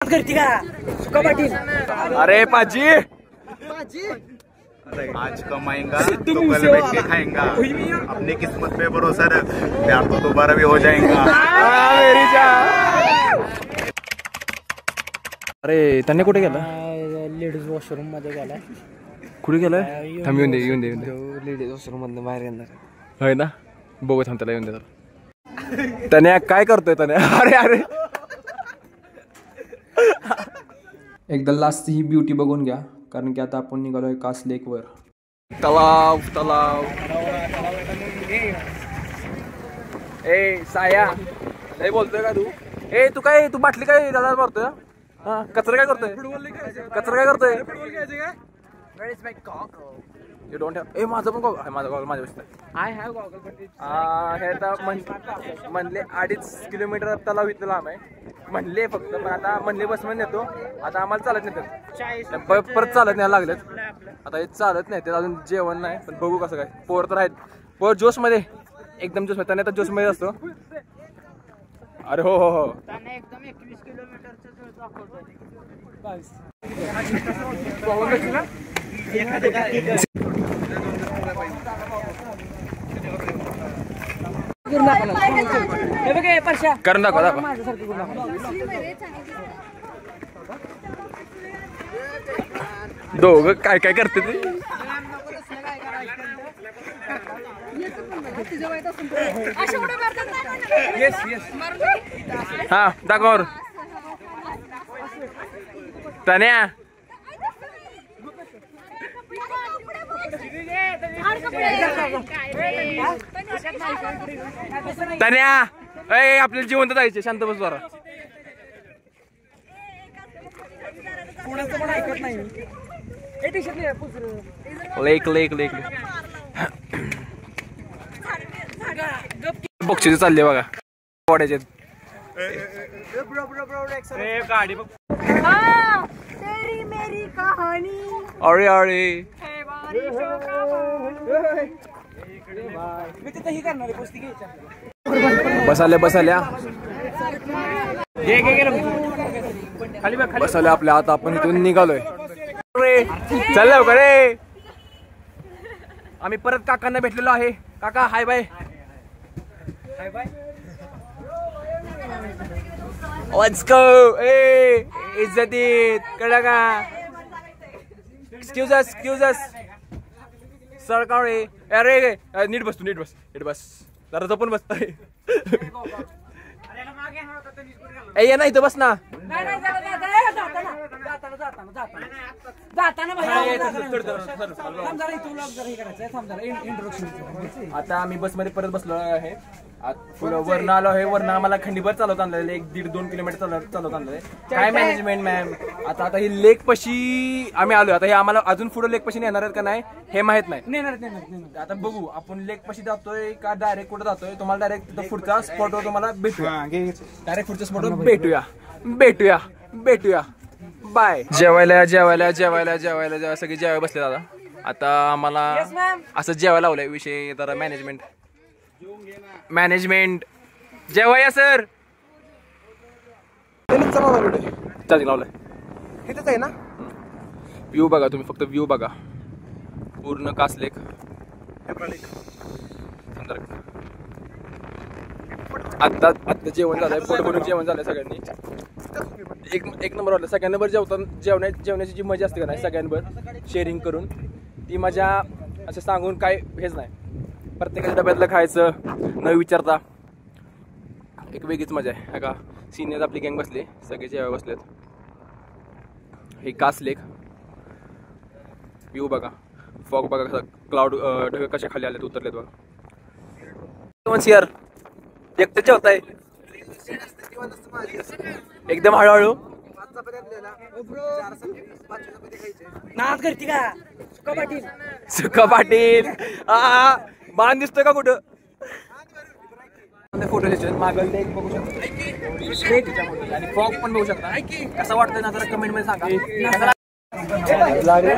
करती का सुका पाटील? अरे पाजी आज कमाएंगा तो कल बैठ के खाएंगा, अपनी किस्मत पे भरोसा रख, प्यार तो दोबारा भी हो जाएगा। मेरी जान। अरे त्यांनी कुठे गेला? लेडीज वॉशरूम मध्ये गेला. कुठे गेलाय? थांब येऊन दे लेडीज वॉशरूम मधून बाहेर येणार होय ना, बघू थांब त्याला येऊन दे. त्याने काय करतोय त्याने? अरे अरे एकदा लास्ट ही ब्युटी बघून घ्या, कारण की आता आपण निघालोय कास लेक वर. तलाव तलाव. ए साया लय बोलतोय का तू? तू काय तू बाटली काय दादा मारतोय? हा कचरा काय करतोय? You don't have. माझं पण गॉगल. माझा गॉगल माझ्या बसतोय. आय हॅव गॉगल बट हे तर म्हणले 2.5 किलोमीटर तलाव इथं लांब आहे म्हणले फक्त, पण आता म्हणले बस मध्ये नेतो. आता आम्हाला चालत नाही परत चालत नाही लागलेत. आता हे चालत नाही ते अजून जेवण नाही, पण बघू कसं काय. पोर तर आहेत, पोर जोश मध्ये एकदम जोश मध्ये. त्याने तर जोश मध्ये असतो. अरे हो हो हो एकदम 21 किलोमीटरचं करून दाखवा दाखवा. दोघं काय काय करते ते? हा दाखवा तन्या. तन्या आपल्याला जिवंत जायचे. शांत बस जरा. लेक लेक लेक बक्षीस चालले बघा वाड्याचे. गाडी बघ. अरे अरे बसाल्या बसाल्या बसाल्या आपल्या. आता आपण इथून निघालोय. चाललो का रे? आम्ही परत काकांना भेटलेलो आहे. काका हाय बाय. Let's go. इज्जतीत कळलं का? Excuse us. सरकार अरे नीट बस जरा जपून बस. या ना इथं बस ना. आता आम्ही बस मध्ये परत बसलो आहे. वरनं आलो आहे. वरनं आम्हाला खंडीभर चालवत आणलेलं 1-1.5-2 किलोमीटर चालवत आणलंय. काय मॅनेजमेंट मॅम. आता ही लेक पशी आम्ही आलोय. आता हे आम्हाला अजून पुढे लेक पशी नेणार आहेत का नाही हे माहित नाही. आता बघू आपण लेक पशी जातोय का डायरेक्ट कुठे जातोय. तुम्हाला डायरेक्ट पुढचा स्पॉटवर तुम्हाला भेटूया. डायरेक्ट पुढच्या स्पॉटवर भेटूया. बाय. जेवायला सगळे जेवायला बसले दादा. आता आम्हाला असं जेवायला लावलंय. विषय जरा मॅनेजमेंट जेवाया सर. चार्जिंग लावलंय. इथेच आहे ना. व्ह्यू बघा तुम्ही, फक्त व्ह्यू बघा. पूर्ण कास लेक. आता जेवण झालंय. पोट भरून जेवण झालंय सगळ्यांनी. एक नंबर वाटलं. सगळ्यांवर जेवण्याची जी मजा असते का नाही, सगळ्यांवर शेअरिंग करून ती मजा असं सांगून काय हेच नाही. प्रत्येकाच्या डब्यातलं खायचं न विचारता एक वेगळीच मजा आहे का. सिनियर आपली गँग बसली, सगळे जेवायला बसलेत. हे कास लेक. व्ह्यू बघा, फॉग बघा कसा, क्लाउड ढग कशा खाली आलेत उतरलेत बघा. यार एकटं जेवताय एकदम हळूहळू. करती का सुका पाटील मान दिसतोय का कुठं? फोटो दिसतोय मागं लेक बघू शकता आणि फॉग पण बघू शकता. कसा वाटतंय ना जरा कमेंट मध्ये सांगा.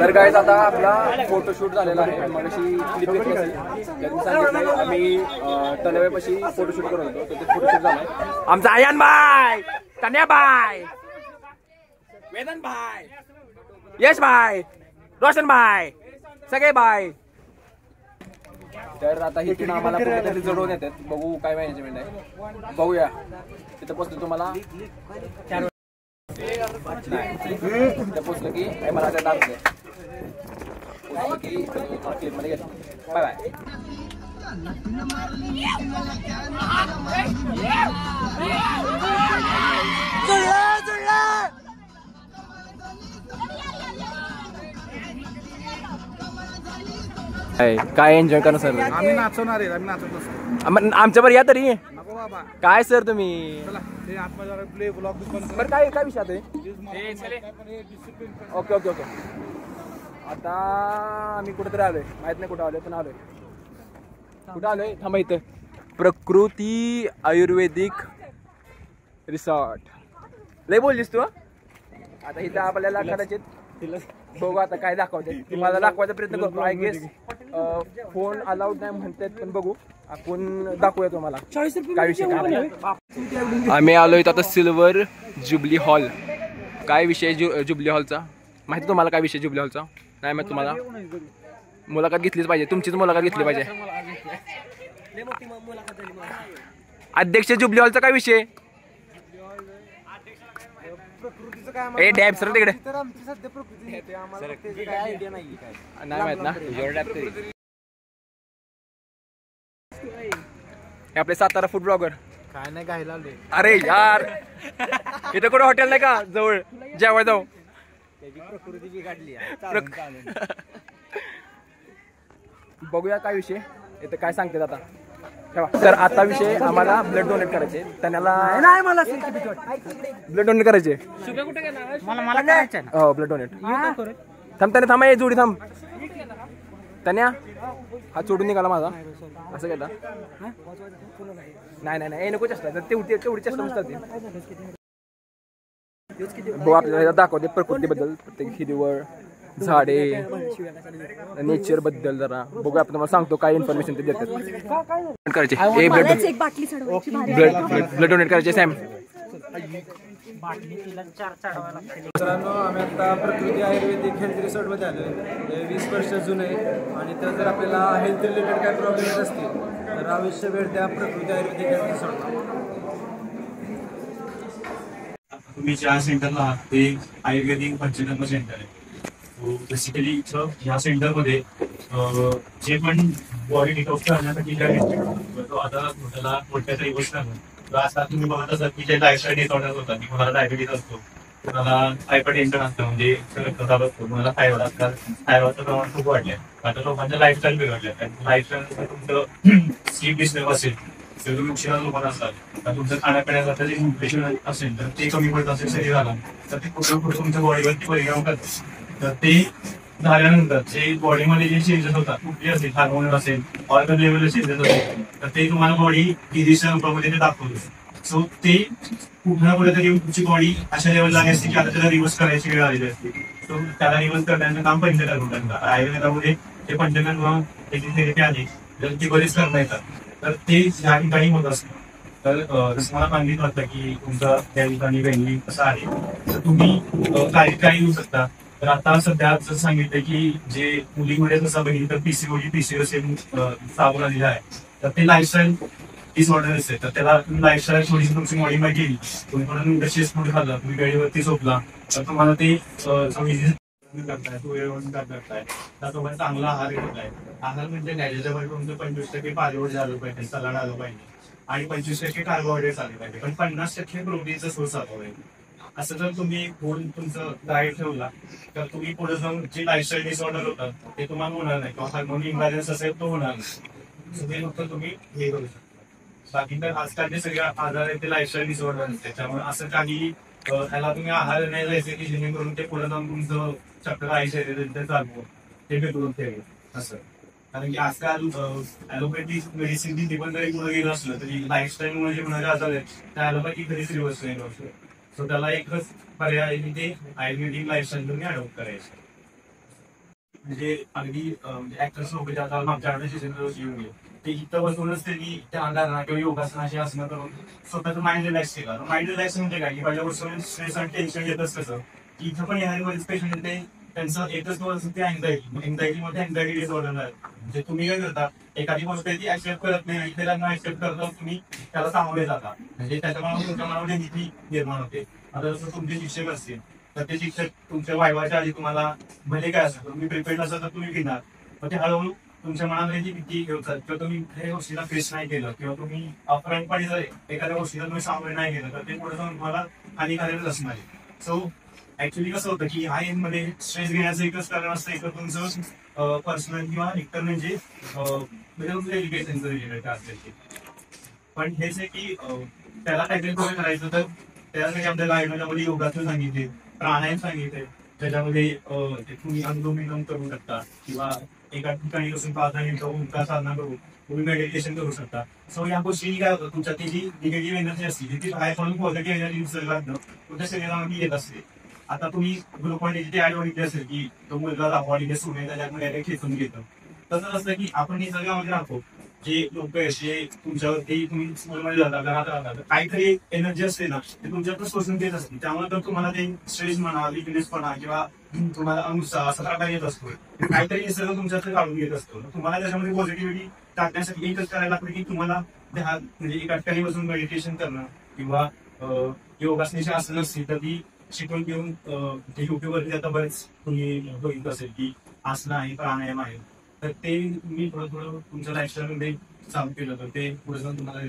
तर काय आता आपला फोटोशूट झालेला आहे. मगाशी क्लिप घेतली सांगितलं आम्ही तलावापाशी फोटोशूट करत होतो. तर ते फोटोशूट झालाय. आमचा आयन बाय, तन्या बाय, वेदन भाई, यश भाई, रोशन भाई, सगळे भाई. तर आता इथून आम्हाला कुठेतरी जडवून येतात. बघू काय मॅनेजमेंट आहे, बघूया. तिथं पोचलो तुम्हाला तिथं पोचलं की मला आता दाखवते. पोचलं की क्लिपमध्ये घेतो. Bye bye. काय एन्जॉय करा सर. आम्ही नाचवणार आहे, आम्ही नाचवत असतो. आमच्या बरं या तरी. नको बाबा, काय सर तुम्ही. चला ते आतमध्ये प्ले ब्लॉग बरं काय काय विषय आहे. Okay okay okay. आता आम्ही कुठेतरी आलोय, माहित नाही कुठं आलोय, पण आलोय. कुठं आलोय थांबा. इथं प्रकृती आयुर्वेदिक रिसॉर्ट. लय बोललीस तू. आता इथं आपल्याला कदाचित बघू आता काय दाखवते. तुम्हाला दाखवायचा प्रयत्न करतो. आय गेस फोन अलाउड नाही म्हणतात, पण बघू आपण दाखवूया तुम्हाला काय विषय काय. आम्ही आलोय आता सिल्वर जुबली हॉल. काय विषय जुबली हॉलचा माहिती तुम्हाला. काय विषय जुबली हॉलचा नाही माहिती तुम्हाला. मुलाखत घेतलीच पाहिजे, तुमचीच मुलाखत घेतली पाहिजे. अध्यक्ष जुबली हॉलचा काय विषय. ए डॅब सर तिकडे नाही माहित ना. आपले सातारा फूड ब्लॉगर. काय नाही घायला आलोय. अरे यार इथं कुठं हॉटेल नाही का जवळ जेवाय जाऊ. प्रकृती बिघडली. बघूया काय विषय इथं काय सांगते आता. तर आता विषय आम्हाला ब्लड डोनेट करायचे. त्यांना ब्लड डोनेट करायचे. मला करायचं हो ब्लड डोनेट. थांब त्याने थांबा. जोडी थांब. त्याने हा चोडून निघाला माझा. असं केला नाही नाही नाही नको चेष्टा. तेवढी चेष्टा नसतात. बघू आपल्याला दाखवते प्रकृतीबद्दल, प्रत्येक हिरवळ झाडे नेचर बद्दल जरा बघू. आपण तुम्हाला सांगतो काय इन्फॉर्मेशन ते देतात. करायचे ब्लड डोनेट करायचे. सॅम मित्रांनो, आम्ही आता प्रकृती आयुर्वेदिक हेल्थ रिसॉर्टमध्ये आलो आहे. 20 वर्ष जुनं आहे आणि तर जर आपल्याला हेल्थ रिलेटेड काय प्रॉब्लेम येत असतील तर अवश्य भेट द्या प्रकृती आयुर्वेदिक हेल्थ रिसॉर्टला. तुम्ही ज्या सेंटरला आहात ते आयुर्वेदिक पंचकर्म सेंटर आहे. बेसिकली इथं ह्या सेंटरमध्ये जे पण बॉडी डिटॉक्स करण्यासाठी काय तो आता त्याला मोठ्या तरी गोष्ट आहे. आता तुम्ही बघत असाल की जे लाईफस्टाईल डिसऑर्डर होतात, कोणाला डायबिटीज असतो, कोणाला हायपरटेन्शन असतं, म्हणजे रक्तदाब असतो, कोणाला थायरॉइड असतात. थायरॉइडचं प्रमाण खूप वाढलंय. आता लोकांच्या लाईफस्टाईल बिघडल्या. लाईफस्टाईल तुमचं स्लीप डिस्टर्ब असेल तर तुम्ही उशिरा झोपत असाल, तर तुमचं खाण्यापिण्याचं जे न्यूट्रिशन असेल तर ते कमी पडत असेल शरीराला, तर ते कुठं तुमच्या बॉडीवरती परिणाम करतात. तर ते झाल्यानंतर जे बॉडीमध्ये जे चेंजेस होतात, कुठले असेल हार्मोनल असेल, ऑर्गन लेवल चेंजेस असेल, तर ते तुम्हाला बॉडी डिझिजच्या रूपामध्ये ते दाखवतो. सो ते कुठं कुठेतरी तुमची बॉडी अशा लेवलला आली असते की आता त्याला रिव्हर्स करायची वेळ आलेली असते. सो त्याला रिव्हर्स करण्याचं काम पंचकर्म करतात. आयुर्वेदामध्ये ते पंचकर्म त्याची थेरपी आली तर ती बरीच करता येतात. तर ते ज्या ठिकाणी होत असतं, तर जसं मला सांगितलं होतं की तुमचा त्या ठिकाणी व्हॅल्यू कसं आहे, तर तुम्ही काही घेऊ शकता. तर आता सध्या जसं सांगितलं की जे मुलीमध्ये जसं बघितलं तर PCOS साबण आलेला आहे, तर ते लाईफस्टाईल डिसऑर्डर असते. तर त्याला तुम्ही लाईफस्टाईल थोडीशी तुमची मॉडिफाय केली, तुम्ही कोणा न्यूट्रिशियस फूड खाल्ला, तुम्ही वेळेवरती झोपला, तर तुम्हाला ते करताय, तो वेळेवर करताय, तर तुम्हाला चांगला आहार घेताय. आहार म्हणजे डायजेस्टमध्ये तुमचं 25% पालेवड झालं पाहिजे, सलाड आलं पाहिजे आणि 25% कार्बोहायड्रेट्स आले पाहिजे, पण 50% प्रोटीनचा सोर्स आला पाहिजे. असं जर तुम्ही तुमचं डाएट ठेवला तर तुम्ही पुढे जाऊन जे लाईफस्टाईल डिसऑर्डर होतात ते तुम्हाला होणार नाही, किंवा हार्मोन इम्बॅलन्स असेल तो होणार नाही. ते फक्त तुम्ही हे करू शकता. बाकी तर आजकालचे सगळे आजार आहेत ते लाईफस्टाईल डिसऑर्डर असते. त्यामुळे असं काही ह्याला तुम्ही आहार नाही जायचे की जेणेकरून ते पुढे जाऊन तुमचं चक्र आयुष्य चालू ते भेटून ठेवेल असं. कारण की आजकाल ॲलोपॅथी मेडिसिन पण जरी पुढे गेलं असलं तरी लाईफस्टाईल मुळे जे होणारे आजार आहेत त्या ॲलोपॅथी कधीच रिव्हर्स नाही करू शकत. सो त्याला एकच पर्याय आहे ते आयुर्वेदिक लाईफस्टाईल तुम्ही अडॉप्ट करायचं. म्हणजे अगदी ऍक्टर्स लोक जे आता मागच्या येऊन गेले ते इथं बसूनच त्यांनी त्या अंधारणा किंवा योगासनाची आसनं करून स्वतःचं माइंड रिलॅक्स केला. माइंड रिलॅक्स म्हणजे काय की पहिल्यापासून स्ट्रेस आणि टेन्शन येतच कसं इथं पण येणारे पेशंट येते त्यांचं एकच गोष्ट ते एन्झायटीमध्ये एन्झायटी डिसऑर्डर आहे. म्हणजे तुम्ही काय करता, एखादी गोष्ट ती ऍक्सेप्ट करत नाही, त्याला न ऍक्सेप्ट करता तुम्ही त्याला सामोरे जाता, म्हणजे त्याच्यामुळे तुमच्या मनामध्ये भीती निर्माण होते. आता जसं तुमचे शिक्षक असतील तर ते शिक्षक तुमच्या वायवाच्या आधी तुम्हाला भले काय असतं तुम्ही प्रिपेअर्ड असाल तर तुम्ही घेणार, मग ते हळूहळू तुमच्या मनामध्ये जी भीती घेतात किंवा तुम्ही एखाद्या गोष्टीला फेस नाही केलं किंवा तुम्ही अपरांतपणे जर एखाद्या गोष्टीला तुम्ही सामोरे नाही केलं तर ते पुढे जाऊन तुम्हाला हानिकारक असणार आहे. सो ऍक्च्युली कसं होतं की IN मध्ये स्ट्रेस घेण्याचं एकच कारण असतं, एक तुमचं पर्सनल किंवा एकतर म्हणजे एज्युकेशनचं रिलेटेड असेल. पण हेच आहे की त्याला काहीतरी कमी करायचं तर त्यासाठी आपल्याला आयुर्वेदामध्ये योगाचं सांगितले, प्राणायाम सांगितले, त्याच्यामध्ये तुम्ही अनुलोम विलोम करू शकता किंवा एका ठिकाणी बसून 5 मिनिटं ओंकार साधना करू तुम्ही मेडिटेशन करू शकता. सो या गोष्टी काय होतं, तुमच्या ती जी निगेटिव्ह एनर्जी असते ती बाहेर पडून पॉझिटिव्ह एनर्जी तुमच्या शरीरामध्ये येत असते. आता तुम्ही ग्लुकॉनडीची ऍड बघितली असेल की तो मुलगा बॉडीने सुने त्याच्यामध्ये खेचून घेतो. तसंच असतं की आपण हे सगळ्यामध्ये राहतो, जे लोक जे तुमच्यावरती तुम्ही स्कूलमध्ये जाता घरात राहतात काहीतरी एनर्जी असते ना ते तुमच्याकडे शोषून देत असते. त्यामुळे तर तुम्हाला ते स्ट्रेस म्हणा, विकनेस म्हणा किंवा तुम्हाला अनुसार असा प्रकार येत असतो, काहीतरी हे सगळं तुमच्याकडे काढून घेत असतो. तुम्हाला त्याच्यामध्ये पॉझिटिव्हिटी टाकण्यासाठी एकच करायला लागतं की तुम्हाला म्हणजे एका ठिकाणी बसून मेडिटेशन करणं किंवा योगासनाची आसनं असतील तर ती शिकवून घेऊन ते युट्यूबवरती आता बरेच तुम्ही बघितलं असेल की आसनं आहे, प्राणायाम आहे, तर ते मी थोडं तुमच्या लाईफस्टाईलमध्ये चालू केलं तर ते पुढे जाऊन तुम्हाला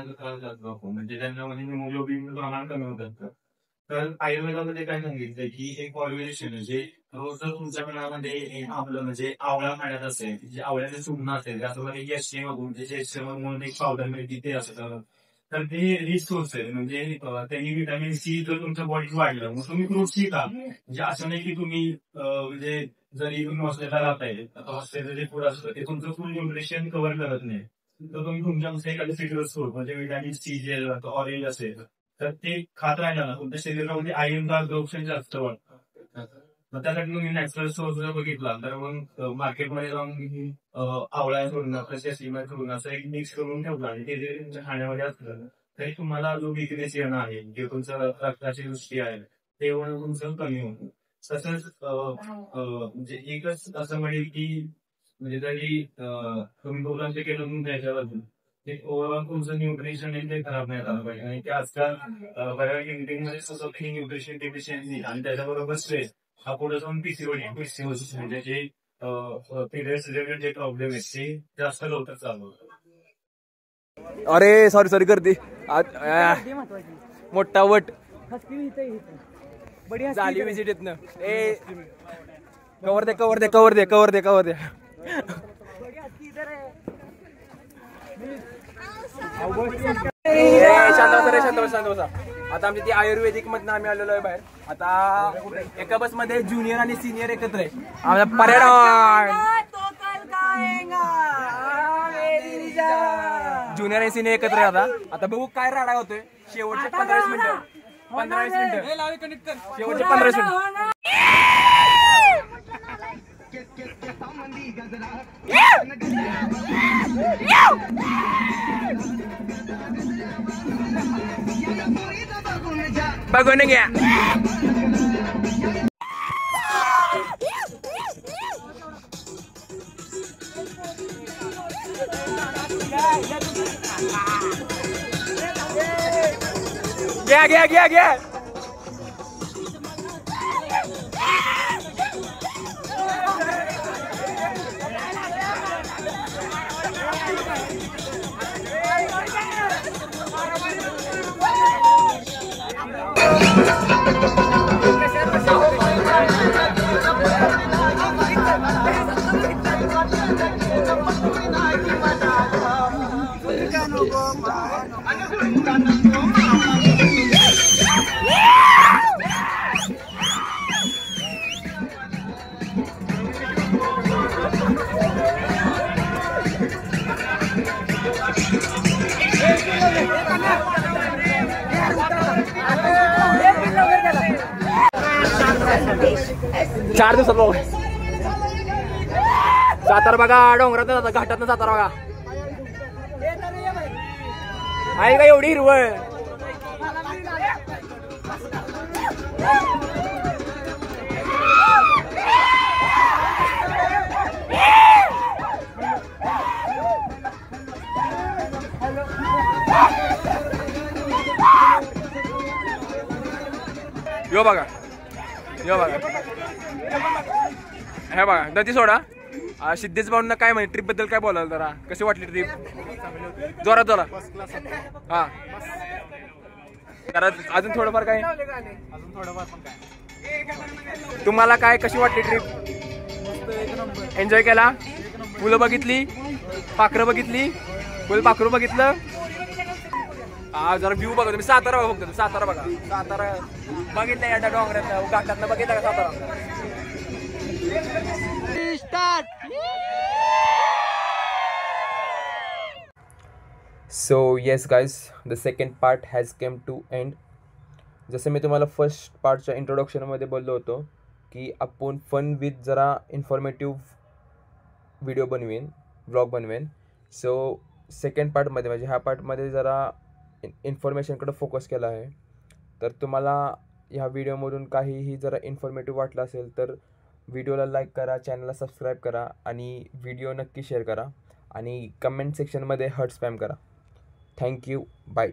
त्रास जातो, म्हणजे त्यांच्यामध्ये हिमोग्लोबिन प्रमाण कमी होतं. तर आयुर्वेदामध्ये काय सांगितलं की एक ऑर्गनायझेशन जे रोज जर तुमच्या मनामध्ये आपलं म्हणजे आवळा खाण्यात असेल, जे आवळ्याचे चूर्ण असेल त्याच्यामध्ये एसटीएम म्हणून एक पावडर मिळते ते असतं, तर ते रिच सोर्स आहे. म्हणजे त्यांनी व्हिटॅमिन सी जर तुमच्या बॉडीत वाढलं मग तुम्ही फ्रुट्स खा. म्हणजे असं नाही की तुम्ही म्हणजे जरी तुम्ही हॉस्टेलला राहताय हॉस्टेलचं जे फूड असतं ते तुमचं फुल न्यूट्रिशन कव्हर करत नाही, तर तुम्ही तुमच्या एखादं सिट्रस फ्रूट म्हणजे व्हिटॅमिन सी जे ऑरेंज असेल तर ते खात राहिला ना तुमच्या शरीरामध्ये आयर्नचा अब्झॉर्प्शन जास्त वाटतं. मग त्यासाठी तुम्ही नॅचरल सोर्स जर बघितला तर मग मार्केटमध्ये जाऊन आवळा सोडून सिमेंट सोडून असं एक मिक्स करून ठेवला आणि ते जरी तुमच्या खाण्यामध्ये असलं तरी तुम्हाला जो विकनेस येणं आहे जे तुमचं रक्ताची दृष्टी आहे ते होणं तुमचं कमी होतं. तसंच म्हणजे एकच असं म्हणेल की म्हणजे जरी तुम्ही दोघांचे केलं तुम्ही त्याच्याबद्दल ते ओव्हरऑल तुमचं न्यूट्रिशन ते खराब नाही झालं पाहिजे. आणि ते आजकाल बऱ्यापैकी मीटिंगमध्ये सुचवते न्यूट्रिशन डेफिशियन्सी आणि त्याच्याबरोबर स्ट्रेस हा पुढे जाऊन पीसीओडी म्हणजे जे पिरियड्स रिलेटेड जे प्रॉब्लेम आहेत ते जास्त लवकर चालू होतं. अरे सॉरी करते मोठा वट झाली विजिट येत ना. ए कवर दे शांत बसा. आता आमची ती आयुर्वेदिक मधनं आम्ही आलेलो आहे बाहेर. आता एका बस मध्ये ज्युनियर आणि सिनियर एकत्र आहे. आमचा पर्यटन ज्युनियर आणि सिनियर एकत्र आहे. आता बघू काय राडा होतोय. शेवटचे 15 मिनिटं शेवटचे 15 मिनिटं बघून घ्या. घ्या चार दिवसात बघा सातारा बघा. डोंगरात जाता घाटात सातारा बघा आहे का एवढी हिरवळ. यो बघा हे बघा नदी सोडा. सिद्धेश भाऊंना काय म्हणे ट्रिप बद्दल काय बोलाल जरा, कशी वाटली ट्रिप? जोरात जोरा. हा जरा अजून थोडंफार काय, तुम्हाला काय कशी वाटली ट्रिप? एन्जॉय केला? मुलं बघितली, पाखरं बघितली, फुल पाखरू बघितलं. हा जरा व्ह्यू बघा तुम्ही. सातारा बघा फक्त, सातारा बघा. सातारा बघितलं या डोंगरात घाटातनं बघितलं का Satara? So yes guys, the second part has come to end. जसं मी तुम्हाला फर्स्ट पार्टच्या इंट्रोडक्शनमध्ये बोललो होतो की आपण फन विथ जरा इन्फॉर्मेटिव्ह व्हिडिओ बनवेन, व्लॉग बनवेन. सो सेकंड पार्टमध्ये म्हणजे ह्या पार्टमध्ये जरा इन्फॉर्मेशनकडे फोकस केला आहे. तर तुम्हाला ह्या व्हिडिओमधून काहीही जरा इन्फॉर्मेटिव्ह वाटलं असेल तर व्हिडिओला लाईक करा, चॅनलला सबस्क्राईब करा आणि व्हिडिओ नक्की शेअर करा आणि कमेंट सेक्शनमध्ये हर्ट स्पॅम करा. Thank you, bye.